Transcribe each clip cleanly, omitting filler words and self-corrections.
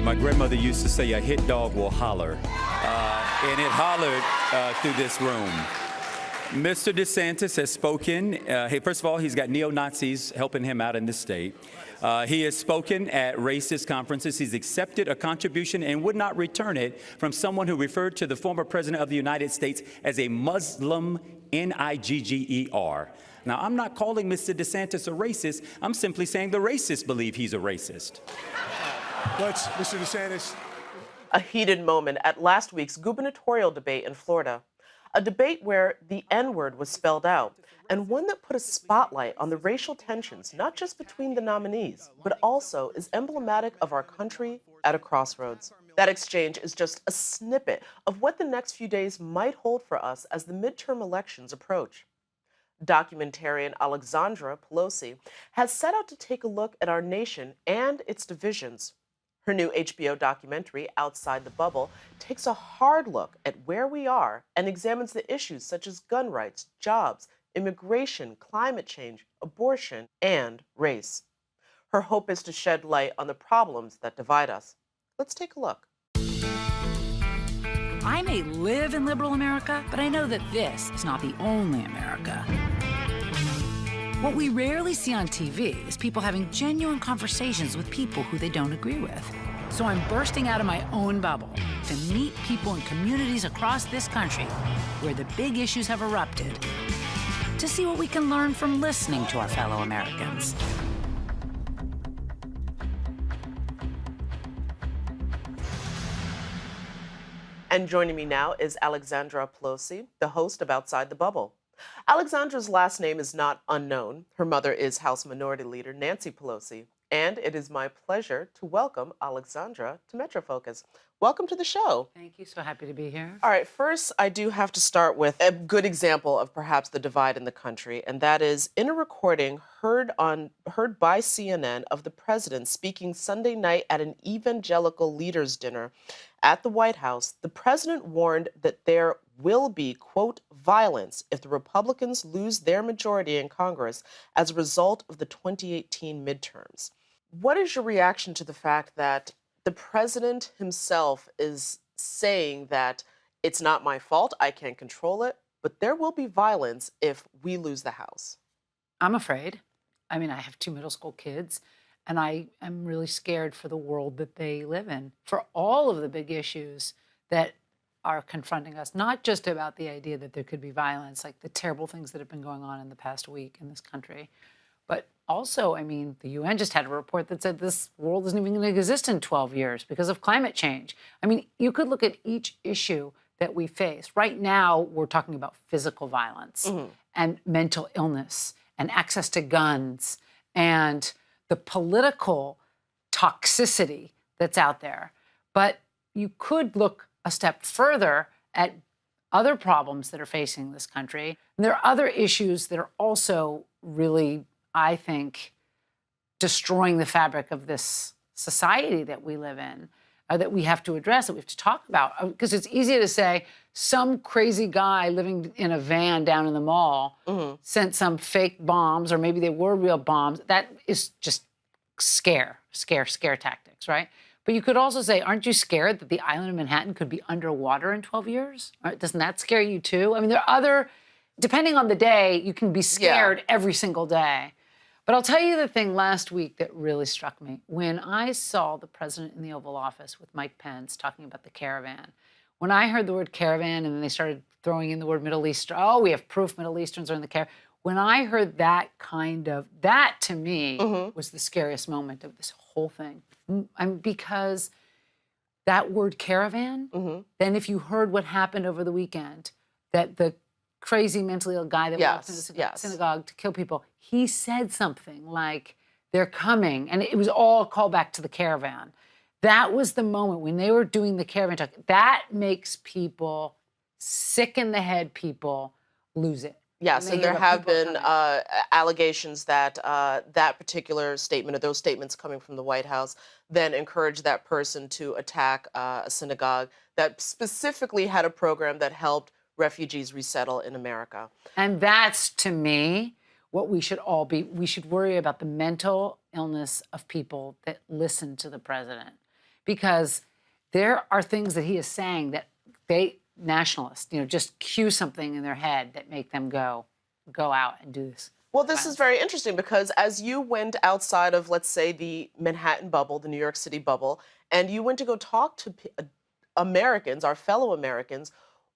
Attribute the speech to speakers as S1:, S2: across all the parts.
S1: My grandmother used to say a hit dog will holler, and it hollered through this room. Mr. DeSantis has spoken. Hey, first of all, he's got neo-Nazis helping him out in the state. He has spoken at racist conferences. He's accepted a contribution and would not return it from someone who referred to the former president of the United States as a Muslim, Nigger. Now, I'm not calling Mr. DeSantis a racist. I'm simply saying the racists believe he's a racist.
S2: Mr. DeSantis.
S3: A heated moment at last week's gubernatorial debate in Florida. A debate where the N-word was spelled out, and one that put a spotlight on the racial tensions, not just between the nominees, but also is emblematic of our country at a crossroads. That exchange is just a snippet of what the next few days might hold for us as the midterm elections approach. Documentarian Alexandra Pelosi has set out to take a look at our nation and its divisions. Her new HBO documentary, Outside the Bubble, takes a hard look at where we are and examines the issues such as gun rights, jobs, immigration, climate change, abortion, and race. Her hope is to shed light on the problems that divide us. Let's take a look.
S4: I may live in liberal America, but I know that this is not the only America. What we rarely see on TV is people having genuine conversations with people who they don't agree with. So I'm bursting out of my own bubble to meet people in communities across this country where the big issues have erupted, to see what we can learn from listening to our fellow Americans.
S3: And joining me now is Alexandra Pelosi, the host of Outside the Bubble. Alexandra's last name is not unknown. Her mother is House Minority Leader Nancy Pelosi. And it is my pleasure to welcome Alexandra to MetroFocus. Welcome to the show.
S4: Thank you. So happy to be here.
S3: All right, first, I do have to start with a good example of perhaps the divide in the country, and that is in a recording heard by CNN of the president speaking Sunday night at an evangelical leaders dinner at the White House. The president warned that there will be, quote, violence if the Republicans lose their majority in Congress as a result of the 2018 midterms. What is your reaction to the fact that the president himself is saying that it's not my fault, I can't control it, but there will be violence if we lose the House?
S4: I'm afraid. I mean, I have 2 middle school kids, and I am really scared for the world that they live in, for all of the big issues that are confronting us, not just about the idea that there could be violence, like the terrible things that have been going on in the past week in this country, but also, I mean, the UN just had a report that said this world isn't even going to exist in 12 years because of climate change. I mean, you could look at each issue that we face. Right now, we're talking about physical violence and mental illness and access to guns and the political toxicity that's out there. But you could look a step further at other problems that are facing this country. And there are other issues that are also really, I think, destroying the fabric of this society that we live in, that we have to address, that we have to talk about. Because it's easy to say some crazy guy living in a van down in the mall sent some fake bombs, or maybe they were real bombs. That is just scare tactics, right? But you could also say, aren't you scared that the island of Manhattan could be underwater in 12 years? Doesn't that scare you too? I mean, there are other, depending on the day, you can be scared every single day. But I'll tell you the thing last week that really struck me. When I saw the president in the Oval Office with Mike Pence talking about the caravan, when I heard the word caravan and then they started throwing in the word Middle Eastern, oh, we have proof Middle Easterns are in the caravan. When I heard that that to me was the scariest moment of this whole thing. Because that word caravan, then if you heard what happened over the weekend, that the crazy mentally ill guy that walked into the synagogue to kill people, he said something like, they're coming. And it was all a callback to the caravan. That was the moment when they were doing the caravan talk. That makes people sick in the head, people lose it.
S3: Yes, and there have been allegations that that particular statement, or those statements coming from the White House, then encouraged that person to attack a synagogue that specifically had a program that helped refugees resettle in America.
S4: And that's, to me, what we should all be. We should worry about the mental illness of people that listen to the president. because there are things that he is saying that nationalists, just cue something in their head that make them go out and do this.
S3: Well, this is very interesting because as you went outside of, let's say, the Manhattan bubble, the New York City bubble, and you went to go talk to Americans, our fellow Americans,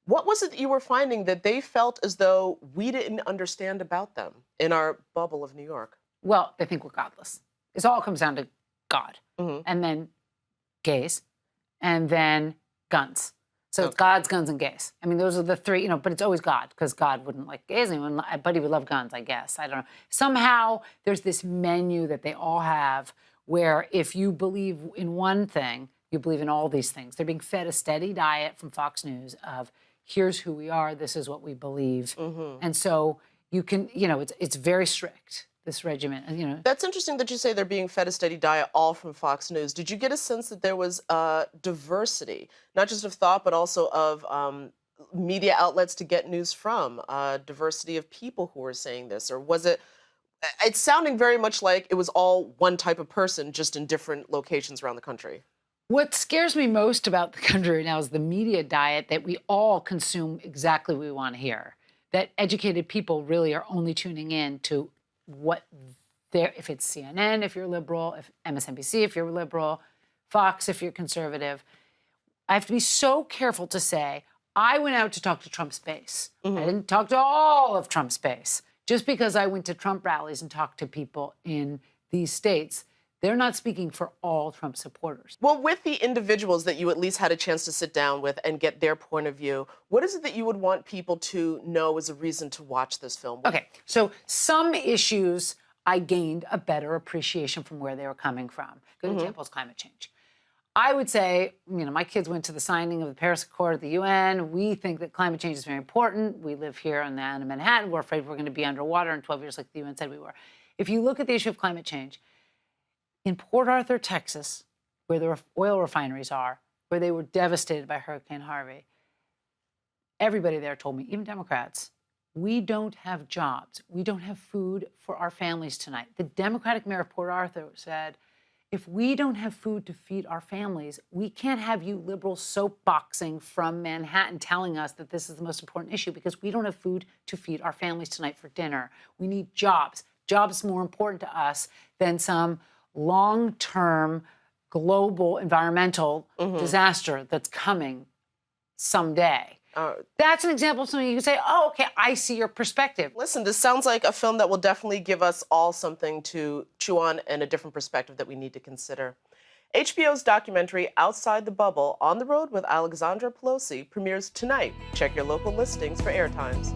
S3: what was it that you were finding that they felt as though we didn't understand about them in our bubble of New York?
S4: Well, they think we're godless. It all comes down to God, and then gays, and then guns. So it's gods, guns, and gays. I mean, those are the three, but it's always God, because God wouldn't like gays, but he would love guns, I guess. I don't know. Somehow there's this menu that they all have where if you believe in one thing, you believe in all these things. They're being fed a steady diet from Fox News of here's who we are, this is what we believe. And so you can, it's very strict, this regimen.
S3: That's interesting that you say they're being fed a steady diet all from Fox News. Did you get a sense that there was diversity, not just of thought, but also of media outlets to get news from, diversity of people who were saying this? Or was it's sounding very much like it was all one type of person, just in different locations around the country.
S4: What scares me most about the country right now is the media diet that we all consume exactly what we want to hear. That educated people really are only tuning in to if it's CNN, if you're liberal, if MSNBC, if you're liberal, Fox, if you're conservative. I have to be so careful to say, I went out to talk to Trump's base. I didn't talk to all of Trump's base. Just because I went to Trump rallies and talked to people in these states, they're not speaking for all Trump supporters.
S3: Well, with the individuals that you at least had a chance to sit down with and get their point of view, what is it that you would want people to know as a reason to watch this film?
S4: Okay, so some issues I gained a better appreciation from where they were coming from. Good example is climate change. I would say, my kids went to the signing of the Paris Accord at the UN. We think that climate change is very important. We live here in Manhattan. We're afraid we're going to be underwater in 12 years like the UN said we were. If you look at the issue of climate change, in Port Arthur, Texas, where the oil refineries are, where they were devastated by Hurricane Harvey, everybody there told me, even Democrats, we don't have jobs. We don't have food for our families tonight. The Democratic mayor of Port Arthur said, if we don't have food to feed our families, we can't have you liberals soapboxing from Manhattan telling us that this is the most important issue because we don't have food to feed our families tonight for dinner. We need jobs. Jobs more important to us than some long-term global environmental disaster that's coming someday. That's an example of something you can say, oh, okay, I see your perspective.
S3: Listen, this sounds like a film that will definitely give us all something to chew on and a different perspective that we need to consider. HBO's documentary Outside the Bubble, On the Road with Alexandra Pelosi premieres tonight. Check your local listings for airtimes.